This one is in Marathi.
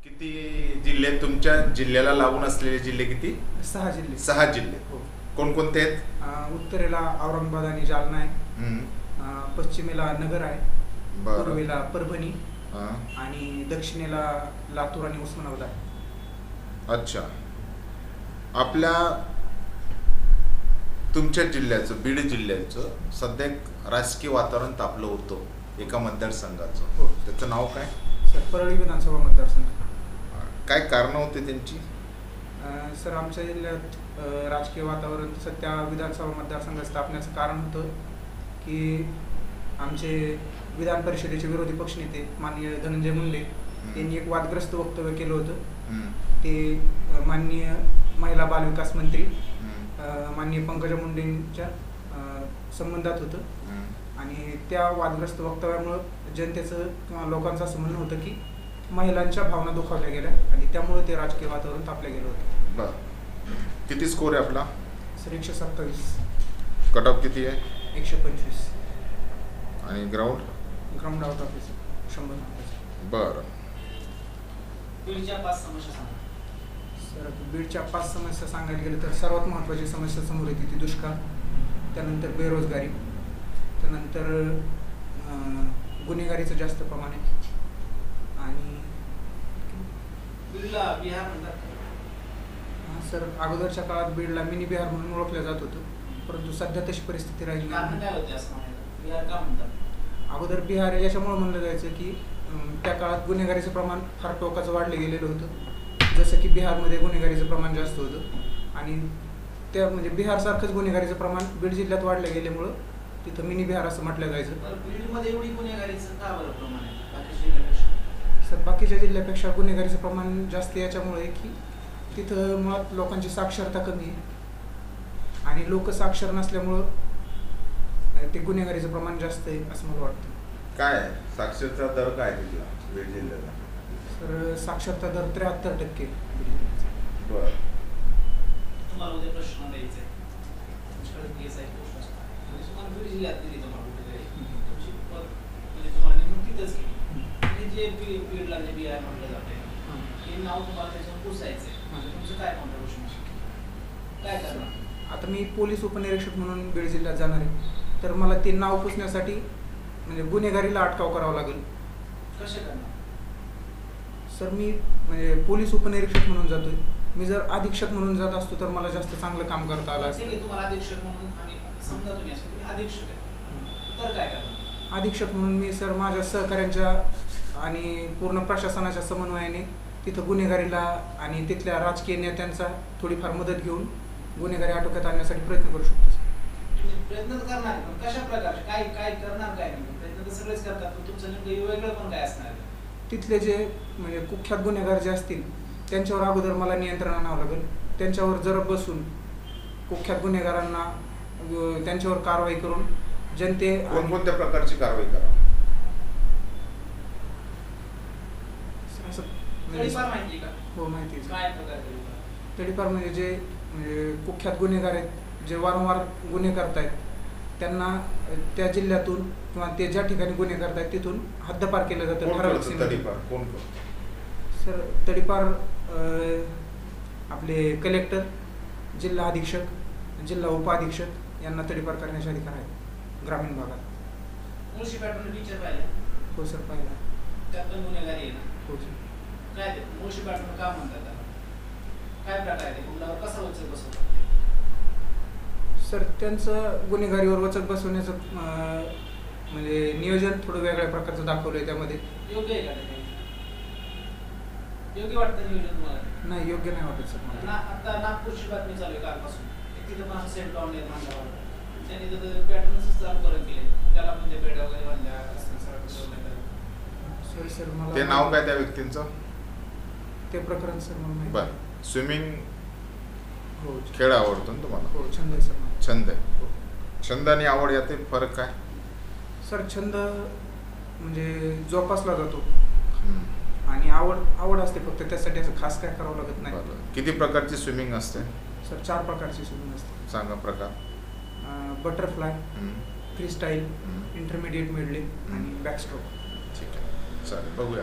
किती जिल्हे तुमच्या जिल्ह्याला लागून असलेले जिल्हे किती? 6 जिल्हे. 6 जिल्हे. हो. कोणकोणते आहेत? उत्तरेला औरंगाबाद आणि जालना आहे. पश्चिमेला नगर आहे. बरं. पूर्वेला परभणी हां. आणि दक्षिणेला लातूर आणि उस्मानाबाद आहे. अच्छा. आपल्या तुमच्या जिल्ह्याचं, बीड जिल्ह्याचं सध्या एक राजकीय वातावरण तापलं होतं एका मतदारसंघाचं. हो. त्याचं नाव काय? सर, परळी विधानसभा मतदारसंघ. काय कारणं होते त्यांची? सर, आमच्या जिल्ह्यात राजकीय वातावरण सध्या विधानसभा मतदारसंघ स्थापण्याचं कारण होतं की आमचे विधान परिषदेचे विरोधी पक्षनेते माननीय धनंजय मुंडे यांनी एक वादग्रस्त वक्तव्य केलं होतं. ते माननीय महिला बालविकास मंत्री माननीय पंकजा मुंडेंच्या संबंधात होतं आणि त्या वादग्रस्त वक्तव्यामुळं जनतेचं किंवा लोकांचं असं म्हणणं होतं की महिलांच्या भावना दुखावल्या गेल्या आणि त्यामुळे ते राजकीय वातावरण तापलं गेलं होतं. बरं. किती स्कोर आहे आपला? सर, 127. कट ऑफ किती आहे? 125. आणि ग्राउंड आउट ऑफ 100 मार्काचा. बरं. बीडच्या 5 समस्या सांगा. सर, बीडच्या 5 समस्या सांगायला गेलं तर सर्वात महत्त्वाची समस्या समोर येते ती दुष्काळ, त्यानंतर बेरोजगारी, त्यानंतर गुन्हेगारीचं जास्त प्रमाण आहे आणि बीडला बिहार म्हणतात. सर, अगोदरच्या काळात बीडला मिनी बिहार म्हणून ओळखलं जात होतं, परंतु सध्या तशी परिस्थिती राहिली कारण नाही. काय होते असं म्हणायचं? बिहार का म्हणतात? अगोदर बिहार याच्यामुळे म्हणलं जायचं की त्या काळात गुन्हेगारीचं प्रमाण फार टोकाचं वाढलं गेलेलं होतं, जसं की बिहारमध्ये गुन्हेगारीचं प्रमाण जास्त होतं आणि त्या म्हणजे बिहारसारखंच गुन्हेगारीचं प्रमाण बीड जिल्ह्यात वाढलं गेल्यामुळं तिथं मिनी बिहार असं म्हटलं जायचं. बीडमध्ये एवढी गुन्हेगारीचं का बरं प्रमाण आहे बाकीच्या जिल्ह्यापेक्षा? सर, बाकीच्या जिल्ह्यापेक्षा गुन्हेगारीचं प्रमाण जास्त याच्यामुळे आहे की तिथं मुळात लोकांची साक्षरता कमी आहे आणि लोक साक्षर नसल्यामुळं ते गुन्हेगारीचं प्रमाण जास्त आहे असं मला वाटतं. काय आहे? साक्षरता दर काय आहे तिथला बीड जिल्ह्याला? तर साक्षरता दर 73% बरं. तुम्हाला उद्या प्रश्न द्यायचा आहे. तुमच्याकडे केस आहे, गोष्ट असतात. म्हणजे तुम्हाला बीड जिल्ह्यात दिली तुम्हाला कुठेतरी तुमची म्हणजे तुम्हाला नेमून तिथंच केली आणि जे बीडला जे बिहार म्हटलं जाते हे नाव तुम्हाला त्याच्यावर पुसायचं आहे. तुमचं काय कॉन्ट्रिब्युशन असेल? काय करणार? आता मी पोलीस उपनिरीक्षक म्हणून बीड जिल्ह्यात जाणार आहे, तर मला ते नाव पुसण्यासाठी म्हणजे गुन्हेगारीला अटकाव करावा लागेल. कसे करणार? सर, मी म्हणजे पोलीस उपनिरीक्षक म्हणून जातोय. मी जर अधीक्षक म्हणून जात असतो तर मला जास्त चांगलं काम करता आलं असतं. तुम्हाला अधीक्षक म्हणून आणि समजा तुम्ही असं तुम्ही अधीक्षक आहे तर काय करणार? अधीक्षक म्हणून मी सर माझ्या सहकाऱ्यांच्या आणि पूर्ण प्रशासनाच्या समन्वयाने तिथं गुन्हेगारीला आणि तिथल्या राजकीय नेत्यांचा थोडीफार मदत घेऊन गुन्हेगारी आटोक्यात आणण्यासाठी प्रयत्न करू शकतो. तुम्ही प्रयत्न तर करणार पण कशा प्रकारचे काय काय करणार? काय नाही प्रयत्न तर सगळेच करतात पण तुमचं नेमकं वेगळं पण काय असणार? तिथले जे म्हणजे कुख्यात गुन्हेगार जे असतील त्यांच्यावर अगोदर मला नियंत्रण आणावं लागेल. त्यांच्यावर जर बसून कुख्यात गुन्हेगारांना त्यांच्यावर कारवाई करून कोणकोणत्या प्रकारची कारवाई करा? असं तडीपार माहिती का? हो, माहिती आहे. काय प्रकार तडीपार? तडीपार म्हणजे जे म्हणजे कुख्यात गुन्हेगार आहेत जे वारंवार गुन्हे करतायत त्यांना त्या जिल्ह्यातून किंवा ते ज्या ठिकाणी गुन्हे करतायत तिथून हद्दपार केलं जातं. ठराविक सीमेत. तडीपार कोण करतं? सर, तडीपार आपले कलेक्टर, जिल्हा अधीक्षक, जिल्हा उपाधीक्षक यांना तडीपार करण्याचे अधिकार आहेत ग्रामीण भागात. मुळशी पॅटर्न पिक्चर पाहिलं? हो सर, पाहिला. त्यात पण गुन्हेगारी आहे ना? हो सर. काय ते मुळशी पॅटर्न का म्हणतात त्याला? काय प्रकार आहे ते? कुठल्यावर कसा वचक बसवतात? सर, त्यांचं गुन्हेगारीवर वचक बसवण्याचं म्हणजे नियोजन थोडं वेगळ्या प्रकारचं दाखवलं आहे त्यामध्ये. योग्य आहे का ते? योग्य वाटतं नियोजन तुम्हाला? नाही, योग्य नाही वाटत सर मला. आता नागपूरची बातमी चालू आहे कालपासून. तिथं पण असं सेंट ऑन निर्माण झाला. त्यांनी तर पॅटर्नच चालू करून केले. त्याला पण ते पेड्या वगैरे बांधल्या असं सर सर मला ते नाव काय त्या व्यक्तींचं? ते प्रकरण सर मला माहिती. बरं. स्विमिंग हो, खेळ आवडतो ना तुम्हाला? हो, छंद आहे सर मला. छंद आहे. छंद आणि आवड यातील फरक काय? सर, छंद म्हणजे जोपासला जातो आणि आवड असते फक्त, त्यासाठी असं खास काय करावं लागत नाही. बरं. किती प्रकारची स्विमिंग असते? सर, 4 प्रकारची स्विमिंग असते. सांगा प्रकार. Butterfly, free style, intermediate medley आणि बॅकस्ट्रोक. ठीक आहे, चालेल, बघूया.